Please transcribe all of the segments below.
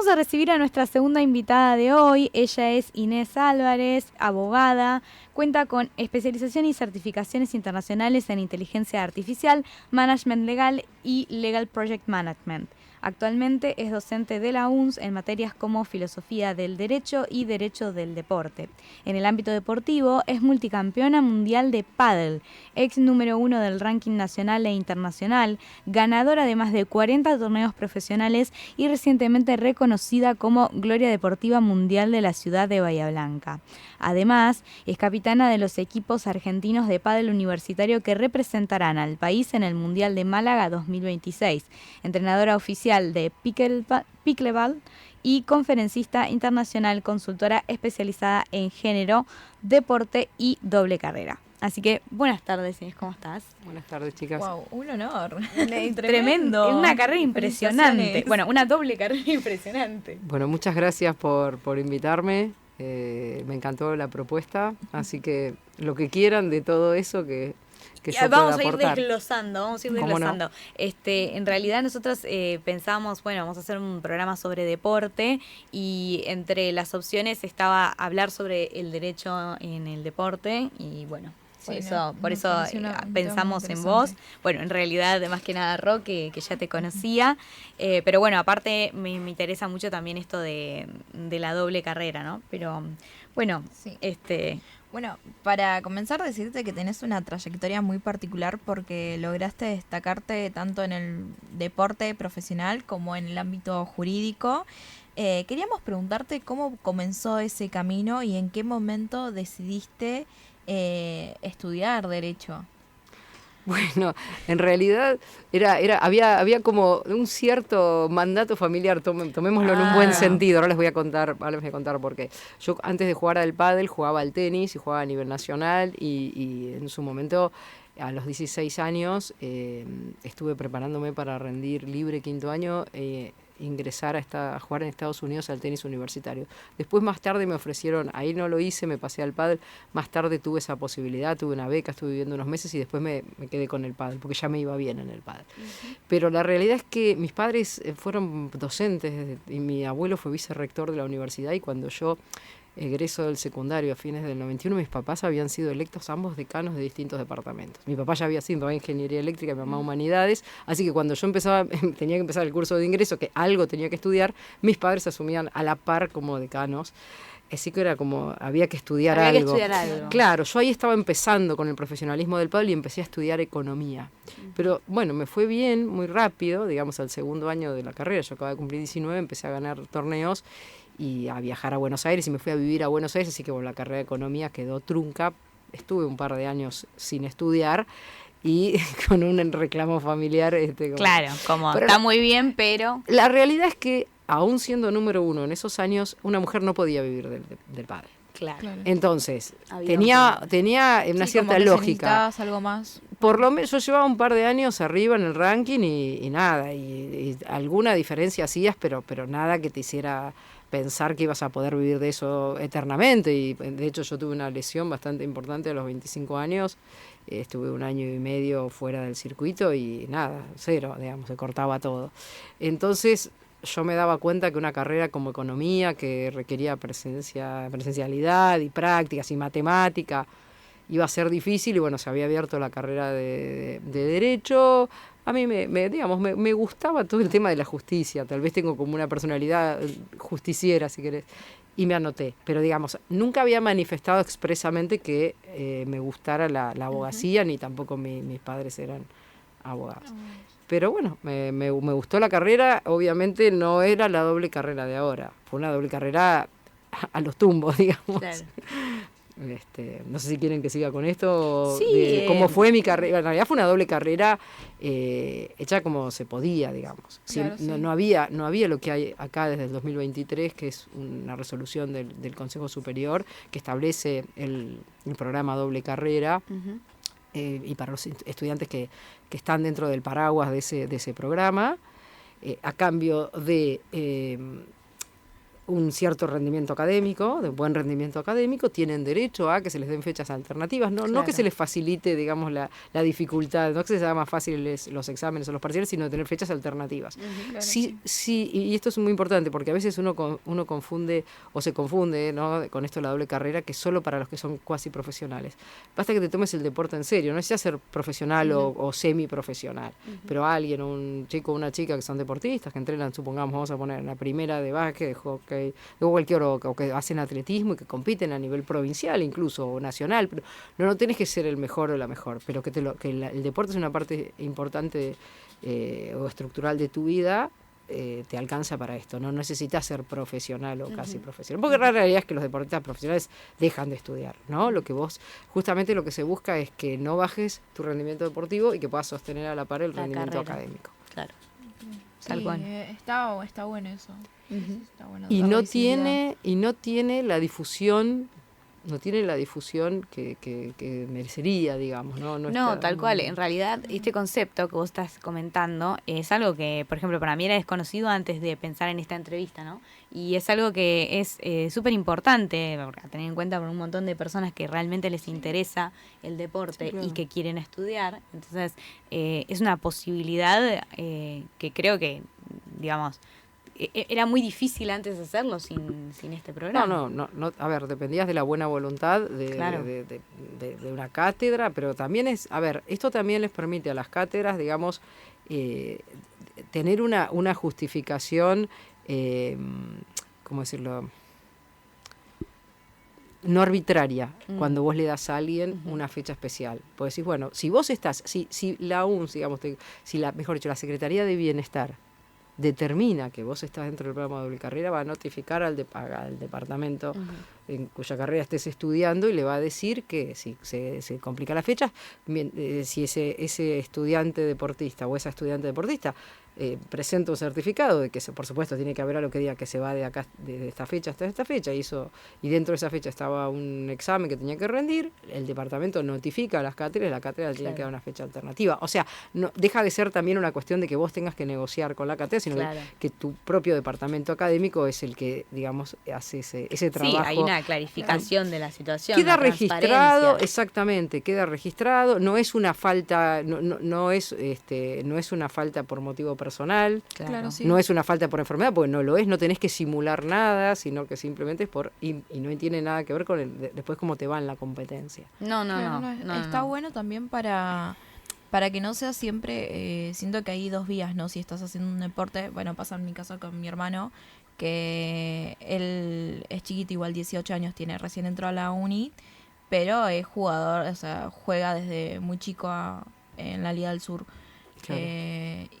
vamos a recibir a nuestra segunda invitada de hoy. Ella es Inés Álvarez, abogada, cuenta con especialización y certificaciones internacionales en inteligencia artificial, management legal y legal project management. Actualmente es docente de la UNS en materias como filosofía del derecho y derecho del deporte. En el ámbito deportivo es multicampeona mundial de pádel, ex número 1 del ranking nacional e internacional, ganadora de más de 40 torneos profesionales y recientemente reconocida como Gloria Deportiva Mundial de la ciudad de Bahía Blanca. Además, es capitana de los equipos argentinos de pádel universitario que representarán al país en el Mundial de Málaga 2026, entrenadora oficial de pickleball y conferencista internacional, consultora especializada en género, deporte y doble carrera. Así que, buenas tardes, Inés, ¿cómo estás? Buenas tardes, chicas. Wow, un honor. Tremendo. Es una carrera impresionante. Bueno, una doble carrera impresionante. Bueno, muchas gracias por invitarme. Me encantó la propuesta, así que lo que quieran de todo eso que yo vamos pueda aportar. Vamos a ir desglosando. No? En realidad nosotros pensamos, bueno, vamos a hacer un programa sobre deporte y entre las opciones estaba hablar sobre el derecho en el deporte y bueno, por eso pensamos en vos. Bueno, en realidad, más que nada, Ro, que ya te conocía. Pero bueno, aparte me interesa mucho también esto de la doble carrera, ¿no? Pero bueno, sí. Bueno, para comenzar, decirte que tenés una trayectoria muy particular porque lograste destacarte tanto en el deporte profesional como en el ámbito jurídico. Queríamos preguntarte cómo comenzó ese camino y en qué momento decidiste estudiar Derecho. Bueno, en realidad había como un cierto mandato familiar, tomémoslo en un buen sentido. Ahora les voy a contar por qué. Yo antes de jugar al pádel jugaba al tenis y jugaba a nivel nacional y en su momento, a los 16 años, estuve preparándome para rendir libre quinto año, ingresar a jugar en Estados Unidos al tenis universitario. Después, más tarde, me ofrecieron, ahí no lo hice, me pasé al pádel, más tarde tuve esa posibilidad, tuve una beca, estuve viviendo unos meses y después me quedé con el pádel, porque ya me iba bien en el pádel. Uh-huh. Pero la realidad es que mis padres fueron docentes y mi abuelo fue vicerrector de la universidad y cuando yo egreso del secundario a fines del 91, mis papás habían sido electos ambos decanos de distintos departamentos. Mi papá ya había sido ingeniería eléctrica, mi mamá humanidades, así que cuando yo tenía que empezar el curso de ingreso, que algo tenía que estudiar, mis padres asumían a la par como decanos. Así que era como, había que estudiar algo. Claro, yo ahí estaba empezando con el profesionalismo del pádel y empecé a estudiar economía. Pero bueno, me fue bien, muy rápido, digamos al segundo año de la carrera, yo acababa de cumplir 19, empecé a ganar torneos y a viajar a Buenos Aires y me fui a vivir a Buenos Aires, así que bueno, la carrera de economía quedó trunca. Estuve un par de años sin estudiar y con un reclamo familiar. Claro, como está muy bien, pero... La realidad es que, aún siendo número 1 en esos años, una mujer no podía vivir del padre. Claro. Entonces, tenía una cierta lógica. Algo más. Por lo menos yo llevaba un par de años arriba en el ranking y nada, y alguna diferencia hacías, pero nada que te hiciera pensar que ibas a poder vivir de eso eternamente. Y de hecho yo tuve una lesión bastante importante a los 25 años, estuve 1 año y medio fuera del circuito y nada, cero, digamos, se cortaba todo. Entonces yo me daba cuenta que una carrera como economía, que requería presencialidad y prácticas y matemática, iba a ser difícil y bueno, se había abierto la carrera de Derecho. A mí me gustaba todo el tema de la justicia, tal vez tengo como una personalidad justiciera, si querés, y me anoté. Pero digamos, nunca había manifestado expresamente que me gustara la abogacía, ni tampoco mis padres eran abogados. Pero bueno, me gustó la carrera, obviamente no era la doble carrera de ahora, fue una doble carrera a los tumbos, digamos. Claro. No sé si quieren que siga con esto, sí, cómo fue mi carrera. En realidad fue una doble carrera hecha como se podía, digamos. Claro, sí. No había lo que hay acá desde el 2023, que es una resolución del Consejo Superior que establece el programa doble carrera. Uh-huh. Y para los estudiantes que están dentro del paraguas de ese programa, a cambio de un cierto rendimiento académico, de buen rendimiento académico, tienen derecho a que se les den fechas alternativas, no que se les facilite, digamos, la dificultad, no que se les haga más fáciles los exámenes o los parciales, sino tener fechas alternativas. Claro, Sí, y esto es muy importante, porque a veces uno confunde, o se confunde, ¿no?, con esto de la doble carrera, que es solo para los que son cuasi profesionales. Basta que te tomes el deporte en serio, no necesitas ser profesional o semiprofesional, pero alguien, un chico o una chica que son deportistas, que entrenan, supongamos, vamos a poner en la primera de básquet, de hockey, de cualquier, o que hacen atletismo y que compiten a nivel provincial incluso, o nacional, pero no tenés que ser el mejor o la mejor, pero que el deporte es una parte importante o estructural de tu vida, te alcanza para esto, no necesitas ser profesional o casi profesional, porque la realidad es que los deportistas profesionales dejan de estudiar, ¿no? Justamente lo que se busca es que no bajes tu rendimiento deportivo y que puedas sostener a la par el rendimiento académico. Claro. Sí, Tal cual. Está bueno eso. Está bueno Y dar no visibilidad. tiene la difusión que merecería, digamos, ¿no? No, está- tal cual. En realidad, este concepto que vos estás comentando es algo que, por ejemplo, para mí era desconocido antes de pensar en esta entrevista, ¿no? Y es algo que es súper importante a tener en cuenta por un montón de personas que realmente les interesa el deporte Sí, claro. y que quieren estudiar. Entonces, es una posibilidad que creo que, digamos, era muy difícil antes hacerlo sin este programa. No, a ver, dependías de la buena voluntad Claro. de una cátedra, pero también esto también les permite a las cátedras, digamos, tener una justificación, ¿cómo decirlo?, no arbitraria, cuando vos le das a alguien una fecha especial. Pues decís, bueno, si vos estás, si la UNS, digamos, mejor dicho, la Secretaría de Bienestar determina que vos estás dentro del programa de doble carrera, va a notificar al departamento en cuya carrera estés estudiando y le va a decir que si se complica la fecha, si ese estudiante deportista o esa estudiante deportista presenta un certificado de que por supuesto tiene que haber algo que diga que se va de acá, de esta fecha hasta esta fecha, y dentro de esa fecha estaba un examen que tenía que rendir, el departamento notifica a las cátedras y la cátedra tiene que dar una fecha alternativa. O sea, no deja de ser también una cuestión de que vos tengas que negociar con la cátedra, sino que tu propio departamento académico es el que, digamos, hace ese trabajo. Sí, hay una clarificación de la situación. Queda una registrado, transparencia. exactamente, queda registrado, no es una falta, no es una falta por motivo personal, Claro, sí. no es una falta por enfermedad, porque no lo es, no tenés que simular nada, sino que simplemente es y no tiene nada que ver con después cómo te va en la competencia. No. Está bueno también para que no sea siempre, siento que hay dos vías, ¿no? Si estás haciendo un deporte, bueno, pasa en mi caso con mi hermano, que él es chiquito, igual 18 años tiene, recién entró a la uni, pero es jugador, o sea, juega desde muy chico en la Liga del Sur. Claro.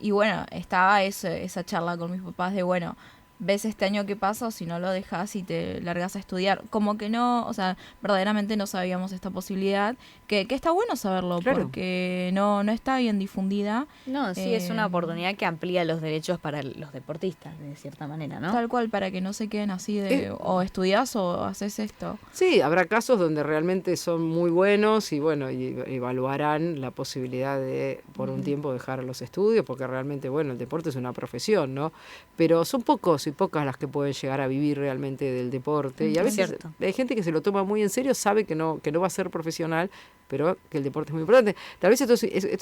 Y bueno, estaba esa charla con mis papás de, bueno, ves este año qué pasa o si no lo dejas y te largas a estudiar. Como que no, o sea, verdaderamente no sabíamos esta posibilidad, que está bueno saberlo, Claro. porque no está bien difundida. No, sí, es una oportunidad que amplía los derechos para los deportistas, de cierta manera, ¿no? Tal cual, para que no se queden así de o estudias o haces esto. Sí, habrá casos donde realmente son muy buenos y bueno, y evaluarán la posibilidad de por un tiempo dejar los estudios, porque realmente, bueno, el deporte es una profesión, ¿no? Pero son pocos y pocas las que pueden llegar a vivir realmente del deporte, y a Es veces cierto. hay gente que se lo toma muy en serio, sabe que no va a ser profesional, pero que el deporte es muy importante. Tal vez esto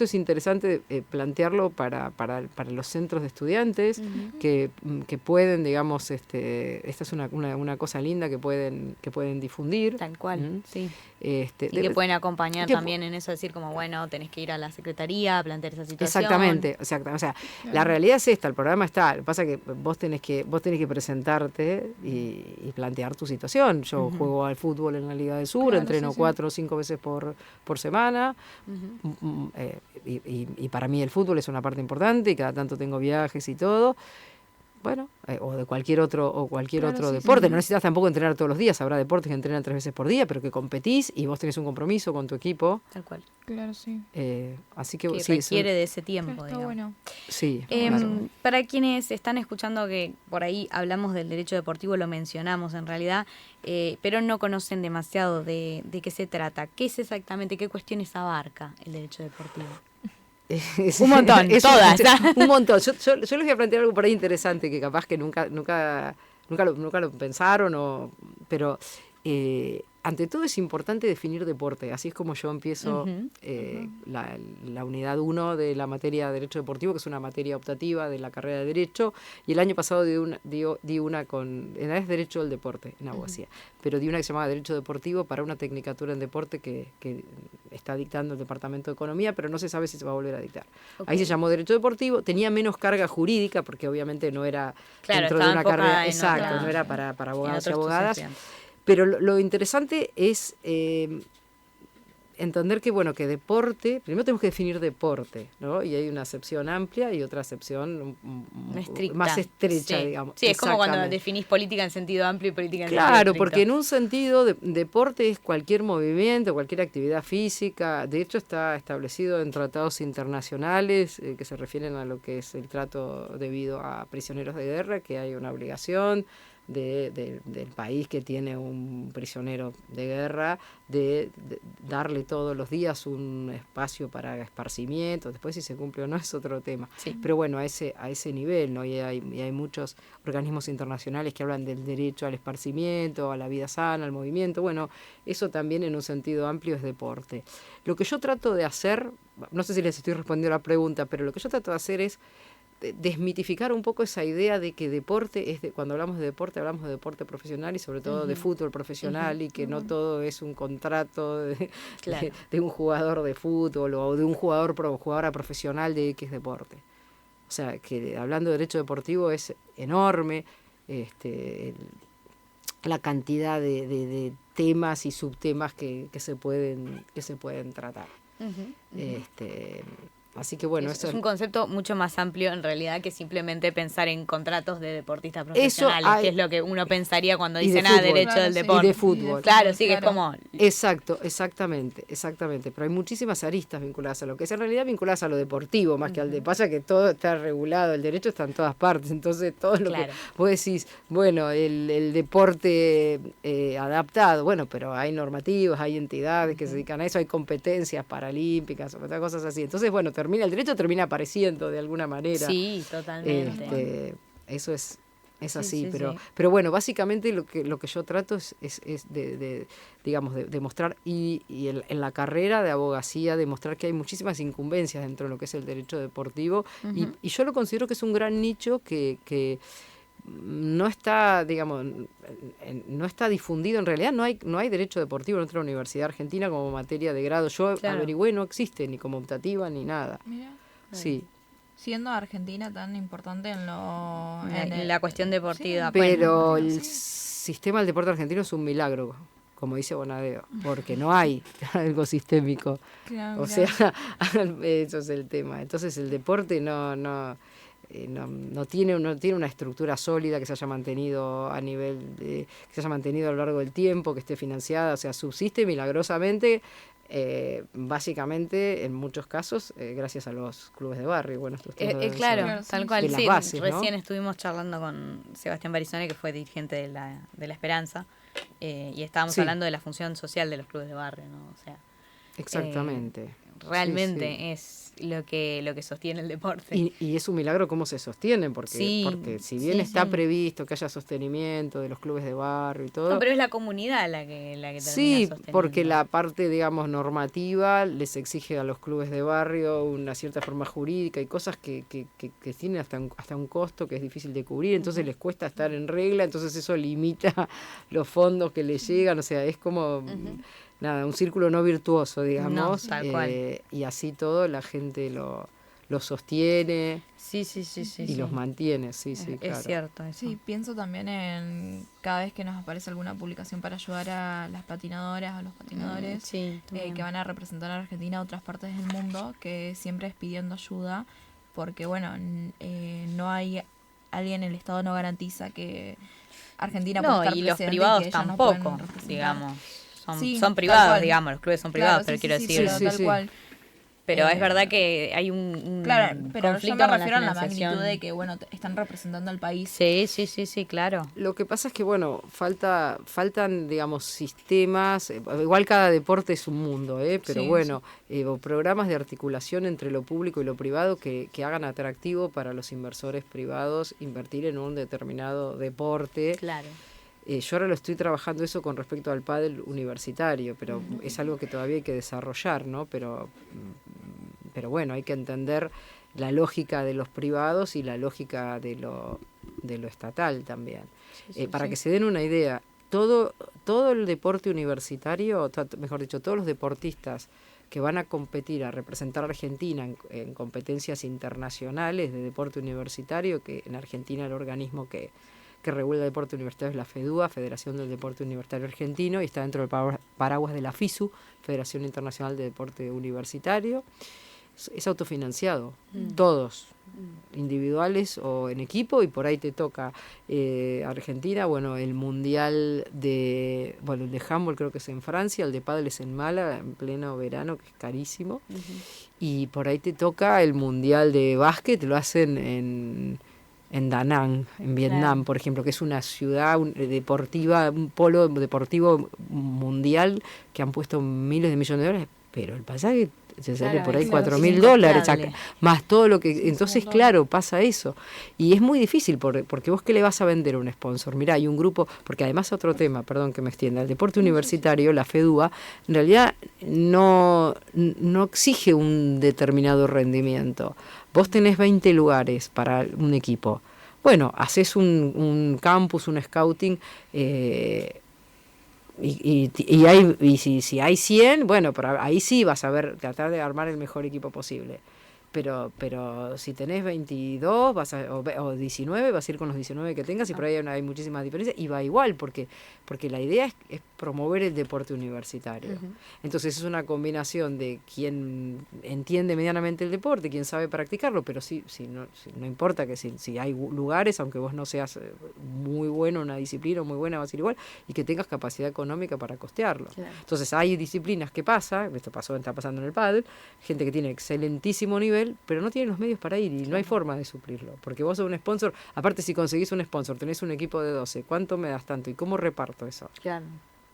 es interesante plantearlo para los centros de estudiantes que pueden, digamos, esta es una cosa linda que pueden difundir. Tal cual, sí. Y Y que pueden acompañar que también en eso, decir como, bueno, tenés que ir a la secretaría a plantear esa situación. Exactamente. O sea, la realidad es esta, el programa está. Lo que pasa es que vos tenés que presentarte y plantear tu situación. Yo juego al fútbol en la Liga del Sur, Claro, entreno sí, sí. 4 o 5 veces por semana. Y para mí el fútbol es una parte importante y cada tanto tengo viajes y todo. Bueno, o de cualquier otro Claro, sí, deporte. sí. No necesitas tampoco entrenar todos los días. Habrá deportes que entrenan 3 veces por día, pero que competís y vos tenés un compromiso con tu equipo. Tal cual. Claro, sí. Así que Que sí, requiere de ese tiempo, Está digamos. bueno. sí, Em, claro. Para quienes están escuchando que por ahí hablamos del derecho deportivo, lo mencionamos en realidad, pero no conocen demasiado de qué se trata. ¿Qué es exactamente, qué cuestiones abarca el derecho deportivo? Un montón, todas. Un montón. Yo les voy a plantear algo por ahí interesante que capaz que nunca nunca lo pensaron, pero ante todo es importante definir deporte. Así es como yo empiezo la unidad 1 de la materia de Derecho Deportivo, que es una materia optativa de la carrera de Derecho, y el año pasado di una con, en es Derecho del Deporte, en Abogacía, pero di una que se llamaba Derecho Deportivo para una tecnicatura en deporte que está dictando el Departamento de Economía, pero no se sabe si se va a volver a dictar. Ahí se llamó Derecho Deportivo, tenía menos carga jurídica, porque obviamente no era dentro de una carrera, exacto, no era para abogados y abogadas. Pero lo interesante es entender que, bueno, que deporte, primero tenemos que definir deporte, ¿no? Y hay una acepción amplia y otra acepción más estrecha, digamos. Sí, es como cuando definís política en sentido amplio y política en sentido Claro, estricto. porque en un sentido deporte es cualquier movimiento, cualquier actividad física. De hecho, está establecido en tratados internacionales que se refieren a lo que es el trato debido a prisioneros de guerra, que hay una obligación del país que tiene un prisionero de guerra de darle todos los días un espacio para esparcimiento. Después si se cumple o no es otro tema, pero bueno, a ese nivel, ¿no? Y hay muchos organismos internacionales que hablan del derecho al esparcimiento, a la vida sana, al movimiento. Bueno, eso también en un sentido amplio es deporte. Lo que yo trato de hacer, no sé si les estoy respondiendo a la pregunta, pero lo que yo trato de hacer es desmitificar un poco esa idea de que deporte cuando hablamos de deporte profesional y sobre todo de fútbol profesional y que no todo es un contrato de un jugador de fútbol o de un jugadora profesional de X deporte. O sea, que hablando de derecho deportivo es enorme la cantidad de temas y subtemas que se pueden tratar. Así que bueno, es un concepto mucho más amplio en realidad que simplemente pensar en contratos de deportistas profesionales, que es lo que uno pensaría cuando dicen derecho del deporte. Y de fútbol. Claro, sí, que es como... Exactamente. Pero hay muchísimas aristas vinculadas a lo que es en realidad vinculadas a lo deportivo, más que al de pasa que todo está regulado, el derecho está en todas partes, entonces todo lo que vos decís, bueno, el deporte adaptado, bueno, pero hay normativas, hay entidades que se dedican a eso, hay competencias paralímpicas, otras cosas así. Entonces, bueno, el derecho termina apareciendo de alguna manera. Sí, totalmente. Eso es así, pero bueno, básicamente lo que yo trato es de mostrar y en la carrera de abogacía demostrar que hay muchísimas incumbencias dentro de lo que es el derecho deportivo y yo lo considero que es un gran nicho que no está, digamos, no está difundido. En realidad no hay derecho deportivo en otra universidad argentina como materia de grado. Yo averigüé, no existe ni como optativa ni nada. Mira. Sí. Siendo Argentina tan importante en la cuestión deportiva. Sí, pero el sistema del deporte argentino es un milagro, como dice Bonadeo, porque no hay algo sistémico. Claro, sea, eso es el tema. Entonces el deporte no tiene una estructura sólida que se haya mantenido que se haya mantenido a lo largo del tiempo, que esté financiada, o sea, subsiste milagrosamente, básicamente en muchos casos gracias a los clubes de barrio. Bueno, claro, tal cual. Sí, bases, recién estuvimos charlando con Sebastián Barizone, que fue dirigente de la Esperanza, y estábamos hablando de la función social de los clubes de barrio, ¿no? O sea, exactamente. Realmente es lo que sostiene el deporte. Y es un milagro cómo se sostienen, porque si bien está previsto que haya sostenimiento de los clubes de barrio y todo... No, pero es la comunidad la que termina sosteniendo. Porque la parte, digamos, normativa les exige a los clubes de barrio una cierta forma jurídica y cosas que tienen hasta un costo que es difícil de cubrir, entonces les cuesta estar en regla, entonces eso limita los fondos que les llegan, o sea, es como... Nada, un círculo no virtuoso, digamos, no, tal cual. Y así todo la gente lo sostiene y los mantiene, claro. Es cierto eso. Sí, pienso también en cada vez que nos aparece alguna publicación para ayudar a las patinadoras o los patinadores que van a representar a Argentina a otras partes del mundo, que siempre es pidiendo ayuda, porque bueno, no hay alguien, el Estado no garantiza que Argentina pueda estar presente. No, y los privados tampoco, digamos. Son privados, digamos, los clubes son privados, pero quiero decir... Tal cual. Pero es verdad que hay un Claro, pero yo conflicto me con refiero a la financiación. magnitud de que, bueno, están representando al país. Sí, claro. Lo que pasa es que, bueno, faltan, digamos, sistemas, igual cada deporte es un mundo, pero Sí, bueno, o programas de articulación entre lo público y lo privado que hagan atractivo para los inversores privados invertir en un determinado deporte. Claro. Yo ahora lo estoy trabajando eso con respecto al pádel universitario, pero es algo que todavía hay que desarrollar, ¿no? Pero bueno, hay que entender la lógica de los privados y la lógica de lo estatal también. Para que se den una idea, todo el deporte universitario, mejor dicho, todos los deportistas que van a competir, a representar a Argentina en competencias internacionales de deporte universitario, que en Argentina el organismo que regula el deporte universitario es la FEDUA, Federación del Deporte Universitario Argentino, y está dentro del paraguas de la FISU, Federación Internacional de Deporte Universitario. Es autofinanciado, todos, individuales o en equipo, y por ahí te toca Argentina, bueno, el mundial el de handball creo que es en Francia, el de pádel es en Málaga, en pleno verano, que es carísimo, y por ahí te toca el mundial de básquet, lo hacen en Da Nang, en Vietnam, por ejemplo, que es una ciudad deportiva, un polo deportivo mundial que han puesto miles de millones de dólares, pero el pasaje se sale por ahí $4.000, más todo lo que... Entonces, claro, pasa eso. Y es muy difícil, porque vos qué le vas a vender a un sponsor. Mirá, hay un grupo, porque además otro tema, perdón que me extienda, el deporte universitario, la FEDUA, en realidad no exige un determinado rendimiento. Vos tenés 20 lugares para un equipo. Bueno, haces un campus, un scouting, si hay 100, bueno, pero ahí sí vas a ver, tratar de armar el mejor equipo posible. Pero si tenés 22 o 19, vas a ir con los 19 que tengas, y por ahí hay muchísimas diferencias, y va igual, porque la idea es promover el deporte universitario. Entonces es una combinación de quien entiende medianamente el deporte, quien sabe practicarlo, pero no importa que si hay lugares, aunque vos no seas muy bueno en una disciplina, muy buena, vas a ir igual, y que tengas capacidad económica para costearlo. Claro. Entonces hay disciplinas que está pasando en el pádel, gente que tiene excelentísimo nivel, pero no tienen los medios para ir, y no hay forma de suplirlo, porque vos sos un sponsor, aparte si conseguís un sponsor, tenés un equipo de 12, ¿cuánto me das tanto? ¿Y cómo reparto eso? Claro.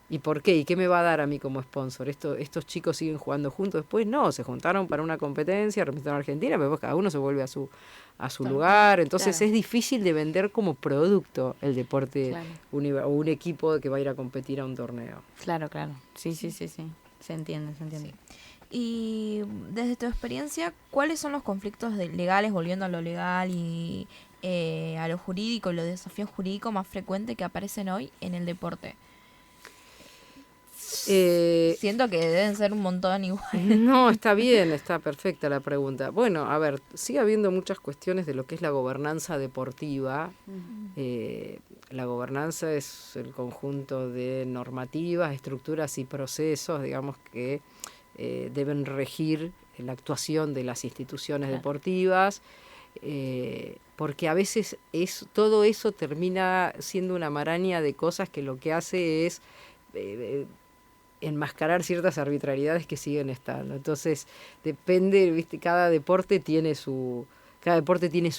¿Y por qué? ¿Y qué me va a dar a mí como sponsor? ¿Estos chicos siguen jugando juntos después? No, se juntaron para una competencia, representaron a Argentina, pero después cada uno se vuelve a su lugar, entonces es difícil de vender como producto el deporte o un equipo que va a ir a competir a un torneo. Claro, sí, se entiende. Sí. Y desde tu experiencia, ¿cuáles son los conflictos legales, volviendo a lo legal y a lo jurídico, los desafíos jurídicos más frecuentes que aparecen hoy en el deporte? Siento que deben ser un montón igual. No, está bien, está perfecta la pregunta. Bueno, a ver, sigue habiendo muchas cuestiones de lo que es la gobernanza deportiva. La gobernanza es el conjunto de normativas, estructuras y procesos, digamos, que deben regir la actuación de las instituciones deportivas, porque a veces todo eso termina siendo una maraña de cosas que lo que hace es enmascarar ciertas arbitrariedades que siguen estando. Entonces, depende, ¿viste? Cada deporte tiene su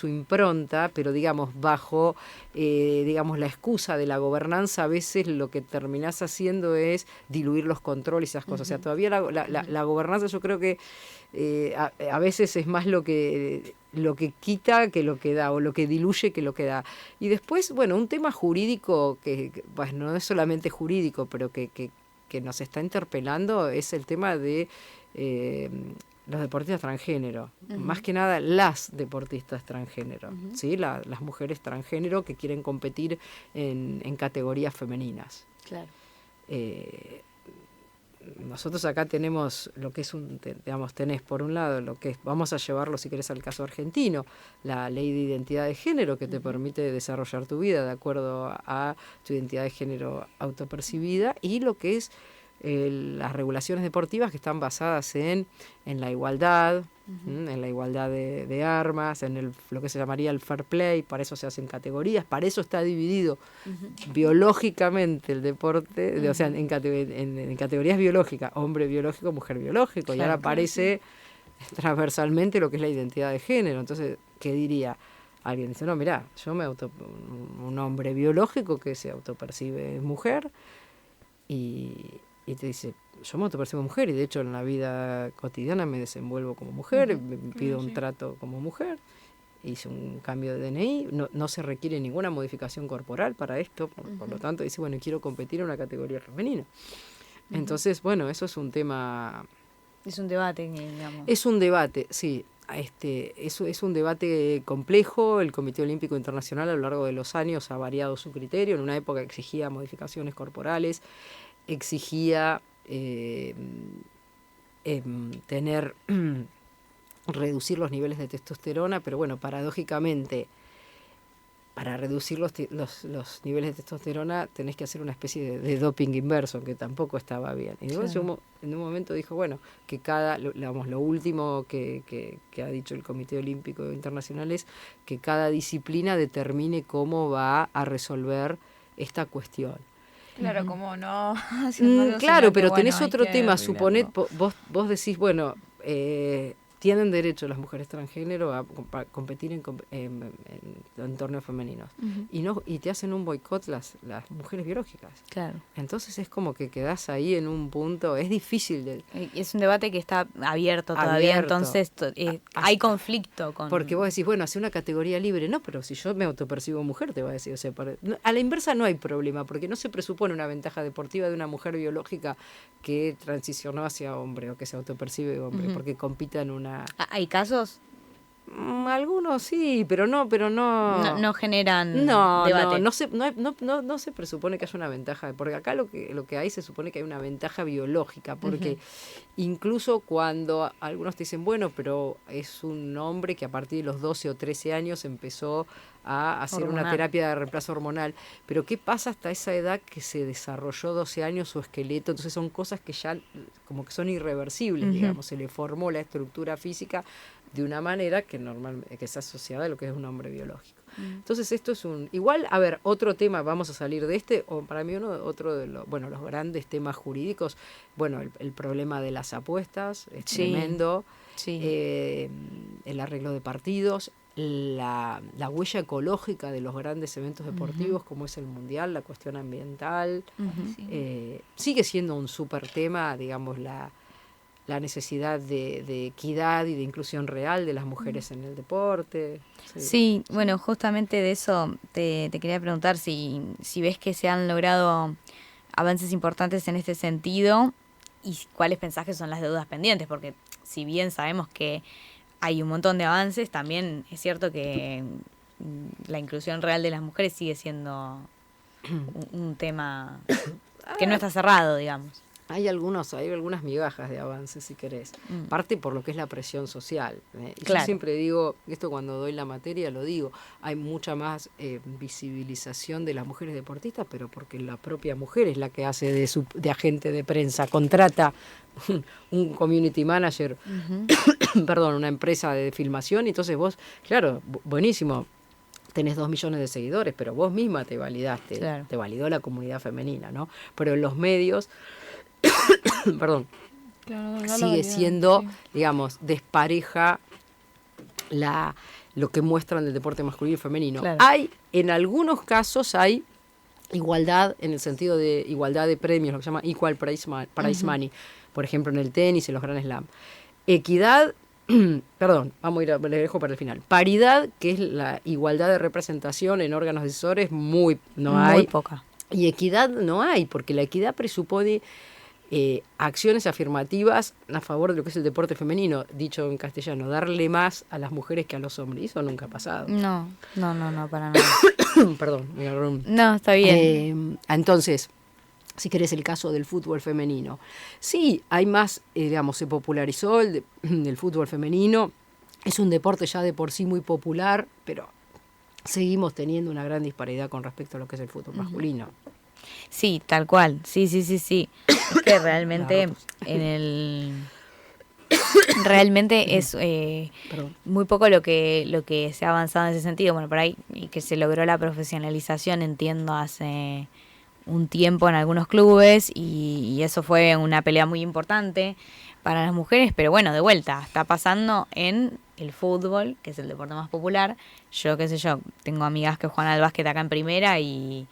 impronta, pero digamos, bajo la excusa de la gobernanza, a veces lo que terminás haciendo es diluir los controles y esas cosas. O sea, todavía la gobernanza, yo creo que a veces es más lo que quita que lo que da, o lo que diluye que lo que da. Y después, bueno, un tema jurídico que no es solamente jurídico, pero que nos está interpelando, es el tema de los deportistas transgénero, más que nada las deportistas transgénero, ¿sí? Las mujeres transgénero que quieren competir en categorías femeninas. Claro. Nosotros acá tenemos lo que es tenés por un lado lo que es, vamos a llevarlo si querés al caso argentino, la ley de identidad de género que te permite desarrollar tu vida de acuerdo a tu identidad de género autopercibida, y lo que es las regulaciones deportivas que están basadas en la igualdad, en la igualdad de armas, en lo que se llamaría el fair play. Para eso se hacen categorías, para eso está dividido biológicamente el deporte, o sea, en categorías biológicas, hombre biológico, mujer biológico, y ahora aparece transversalmente lo que es la identidad de género. Entonces, ¿qué diría? Alguien dice, no, mirá, un hombre biológico que se autopercibe mujer y te dice, yo me autopercibo mujer y de hecho en la vida cotidiana me desenvuelvo como mujer, me pido un trato como mujer, hice un cambio de DNI, no se requiere ninguna modificación corporal para esto, por lo tanto dice, bueno, quiero competir en una categoría femenina. Entonces, bueno, eso es un tema... Es un debate, digamos. Es un debate, sí. Eso es un debate complejo. El Comité Olímpico Internacional a lo largo de los años ha variado su criterio. En una época exigía modificaciones corporales, exigía reducir los niveles de testosterona, pero bueno, paradójicamente, para reducir los niveles de testosterona tenés que hacer una especie de doping inverso, que tampoco estaba bien. Y claro. En un momento dijo, bueno, que lo último que ha dicho el Comité Olímpico Internacional es que cada disciplina determine cómo va a resolver esta cuestión. Claro, como no... Claro, pero tenés otro tema, suponed, vos decís, bueno... tienen derecho las mujeres transgénero a competir en torneos femeninos. Y te hacen un boicot las mujeres biológicas. Claro. Entonces es como que quedás ahí en un punto, es difícil. Es un debate que está abierto todavía, entonces hay conflicto con... Porque vos decís, bueno, hace una categoría libre. No, pero si yo me autopercibo mujer, te va a decir. O sea, a la inversa no hay problema, porque no se presupone una ventaja deportiva de una mujer biológica que transicionó hacia hombre o que se autopercibe hombre, porque compita en una... ¿Hay casos? Algunos sí, pero no no generan debate. No se presupone que haya una ventaja, porque acá lo que hay se supone que hay una ventaja biológica, porque incluso cuando algunos te dicen, bueno, pero es un hombre que a partir de los 12 o 13 años empezó a hacer una terapia de reemplazo hormonal, pero ¿qué pasa hasta esa edad que se desarrolló 12 años su esqueleto? Entonces son cosas que ya como que son irreversibles, digamos, se le formó la estructura física de una manera que es asociada a lo que es un hombre biológico. Entonces esto es igual, a ver, otro tema, vamos a salir de o para mí otro de los grandes temas jurídicos, bueno, el problema de las apuestas es tremendo, el arreglo de partidos, la huella ecológica de los grandes eventos deportivos como es el mundial, la cuestión ambiental, sigue siendo un súper tema, digamos, la necesidad de equidad y de inclusión real de las mujeres en el deporte. Sí, bueno, justamente de eso te quería preguntar si ves que se han logrado avances importantes en este sentido y cuáles pensás que son las deudas pendientes, porque si bien sabemos que hay un montón de avances, también es cierto que la inclusión real de las mujeres sigue siendo un tema que no está cerrado, digamos. Hay algunas migajas de avance, si querés. Parte por lo que es la presión social. Y claro. Yo siempre digo, esto cuando doy la materia lo digo, hay mucha más visibilización de las mujeres deportistas, pero porque la propia mujer es la que hace de agente de prensa, contrata un community manager, una empresa de filmación, y entonces vos, claro, buenísimo, tenés 2 millones de seguidores, pero vos misma te validaste, claro. Te validó la comunidad femenina, ¿no? Pero en los medios... Perdón, claro, sigue siendo, digamos, despareja lo que muestran del deporte masculino y femenino. Claro. En algunos casos hay igualdad en el sentido de igualdad de premios, lo que se llama equal prize money, por ejemplo en el tenis, en los Grand Slam. Equidad, le dejo para el final. Paridad, que es la igualdad de representación en órganos decisores, muy poca. Y equidad no hay, porque la equidad presupone acciones afirmativas a favor de lo que es el deporte femenino, dicho en castellano, darle más a las mujeres que a los hombres. Y eso nunca ha pasado. No, para nada. Perdón, me agarró No, está bien. Entonces, si querés el caso del fútbol femenino, sí, hay más, se popularizó el fútbol femenino, es un deporte ya de por sí muy popular, pero seguimos teniendo una gran disparidad con respecto a lo que es el fútbol masculino. Sí, tal cual. Sí. Es que realmente realmente es muy poco lo que se ha avanzado en ese sentido. Bueno, por ahí y que se logró la profesionalización, entiendo, hace un tiempo en algunos clubes y eso fue una pelea muy importante para las mujeres, pero bueno, de vuelta, está pasando en el fútbol, que es el deporte más popular. Yo, qué sé yo, tengo amigas que juegan al básquet acá en primera y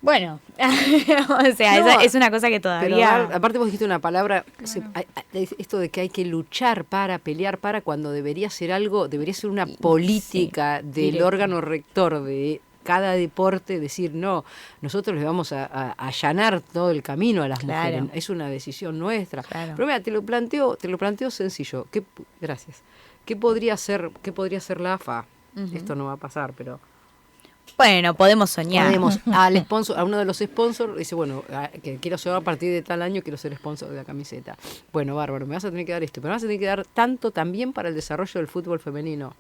bueno, o sea, No, es una cosa que todavía... Pero aparte vos dijiste una palabra, esto de que hay que luchar para, pelear para, cuando debería ser algo, debería ser una política del directo. órgano rector de cada deporte, decir, no, nosotros les vamos a allanar todo el camino a las Claro. mujeres, es una decisión nuestra. Claro. Pero mira, te lo planteo sencillo. Gracias. ¿Qué podría ser la AFA? Esto no va a pasar, pero... Bueno, podemos soñar. Podemos, a uno de los sponsors, dice, bueno, que quiero ser a partir de tal año, quiero ser sponsor de la camiseta. Bueno, bárbaro, me vas a tener que dar esto, pero me vas a tener que dar tanto también para el desarrollo del fútbol femenino.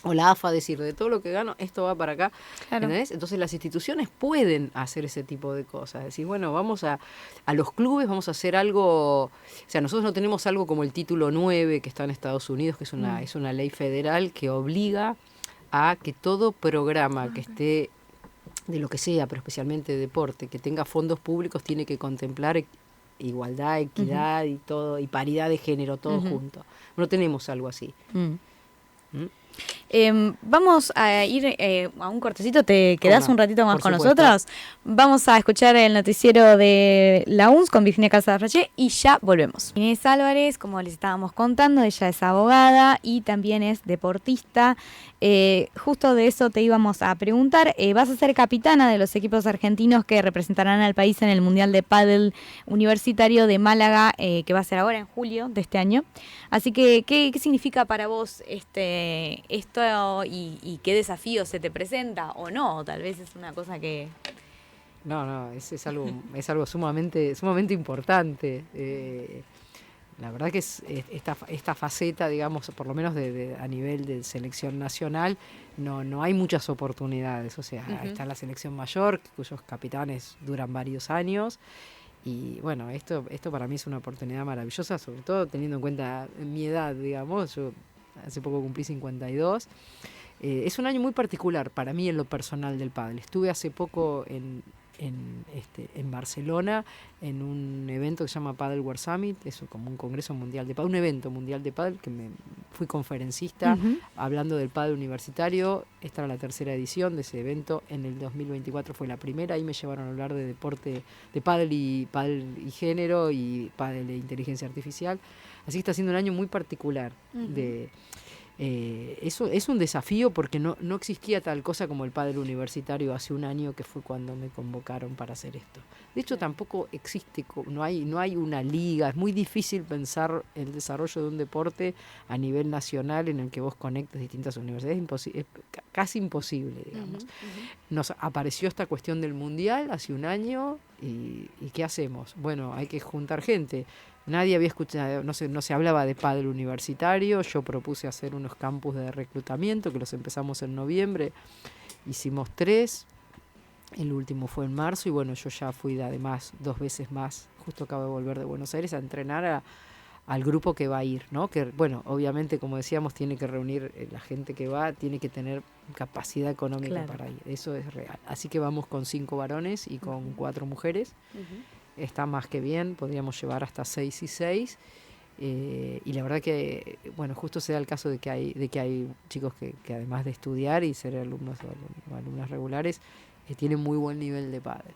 O la AFA decir, de todo lo que gano, esto va para acá. Claro. ¿Entendés? Entonces las instituciones pueden hacer ese tipo de cosas. Decir, bueno, vamos a los clubes, vamos a hacer algo, o sea, nosotros no tenemos algo como el título 9 que está en Estados Unidos, que es una ley federal que obliga a que todo programa que esté, de lo que sea, pero especialmente de deporte, que tenga fondos públicos, tiene que contemplar igualdad, equidad y todo, y paridad de género, todo junto. No tenemos algo así. Vamos a ir a un cortecito, ¿te quedás un ratito más con supuesto. nosotros? Vamos a escuchar el noticiero de la UNS con Virginia Calzada-Fraché y ya volvemos. Inés Álvarez, como les estábamos contando, ella es abogada y también es deportista. Justo de eso te íbamos a preguntar. Vas a ser capitana de los equipos argentinos que representarán al país en el Mundial de Pádel Universitario de Málaga, que va a ser ahora en julio de este año. Así que, ¿qué significa para vos esto y qué desafío se te presenta o no? O tal vez es una cosa que... No, es algo sumamente importante. La verdad que es esta faceta, digamos, por lo menos a nivel de selección nacional, no hay muchas oportunidades. O sea, está la selección mayor, cuyos capitanes duran varios años. Y bueno, esto para mí es una oportunidad maravillosa, sobre todo teniendo en cuenta mi edad, digamos. Yo hace poco cumplí 52. Es un año muy particular para mí en lo personal del pádel. Estuve hace poco en Barcelona en un evento que se llama Padel World Summit, eso como un congreso mundial de pádel, un evento mundial de pádel que fui conferencista hablando del pádel universitario. Esta era la tercera edición de ese evento, en el 2024 fue la primera, ahí me llevaron a hablar de deporte, de pádel y género y pádel e inteligencia artificial, así que está siendo un año muy particular eso es un desafío porque no existía tal cosa como el pádel universitario hace un año, que fue cuando me convocaron para hacer esto. De hecho, tampoco existe, no hay una liga. Es muy difícil pensar el desarrollo de un deporte a nivel nacional en el que vos conectes distintas universidades. Es casi imposible, digamos. Nos apareció esta cuestión del mundial hace un año y ¿qué hacemos? Bueno, hay que juntar gente. Nadie había escuchado, no se hablaba de pádel universitario. Yo propuse hacer unos campus de reclutamiento que los empezamos en noviembre. Hicimos 3, el último fue en marzo y bueno, yo ya fui además 2 veces más, justo acabo de volver de Buenos Aires a entrenar al grupo que va a ir, ¿no? Que bueno, obviamente como decíamos, tiene que reunir la gente que va, tiene que tener capacidad económica para ir, eso es real. Así que vamos con 5 varones y con 4 mujeres. Está más que bien, podríamos llevar hasta 6 y 6. Y la verdad que, bueno, justo se da el caso de que hay chicos que además de estudiar y ser alumnos o alumnas regulares, tienen muy buen nivel de pádel.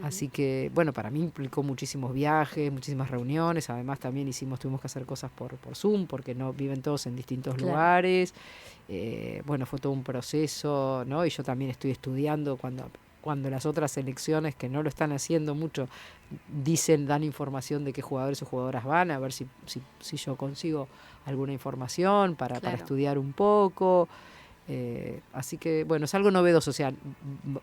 Así que, bueno, para mí implicó muchísimos viajes, muchísimas reuniones. Además también tuvimos que hacer cosas por Zoom, porque no viven todos en distintos lugares. Bueno, fue todo un proceso, ¿no? Y yo también estoy estudiando cuando las otras selecciones que no lo están haciendo mucho dan información de qué jugadores o jugadoras van, a ver si yo consigo alguna información para estudiar un poco. Así que bueno, es algo novedoso, o sea,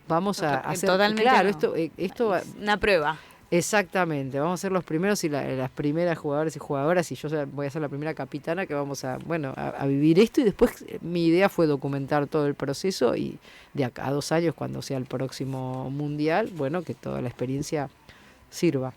vamos a hacer totalmente claro, no. esto una prueba. Exactamente, vamos a ser los primeros y las primeras jugadores y jugadoras, y yo voy a ser la primera capitana que vamos a vivir esto, y después mi idea fue documentar todo el proceso y de acá a 2 años, cuando sea el próximo mundial, bueno, que toda la experiencia sirva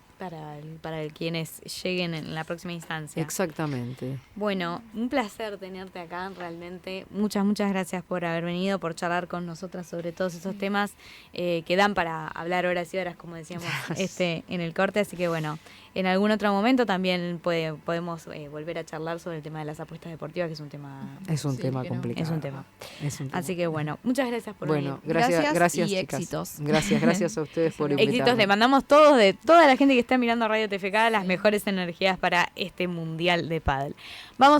para quienes lleguen en la próxima instancia. Exactamente. Bueno, un placer tenerte acá, realmente. Muchas gracias por haber venido, por charlar con nosotras sobre todos esos temas que dan para hablar horas y horas, como decíamos en el corte. Así que bueno, en algún otro momento también podemos volver a charlar sobre el tema de las apuestas deportivas, que es un tema... Es un tema complicado. Es un tema. Es un tema. Así que bueno, muchas gracias por venir. Bueno, gracias y chicas. éxitos. Gracias a ustedes por invitarme. Éxitos, le mandamos todos, de toda la gente que está mirando Radio TFK, las mejores energías para este Mundial de Pádel. Vamos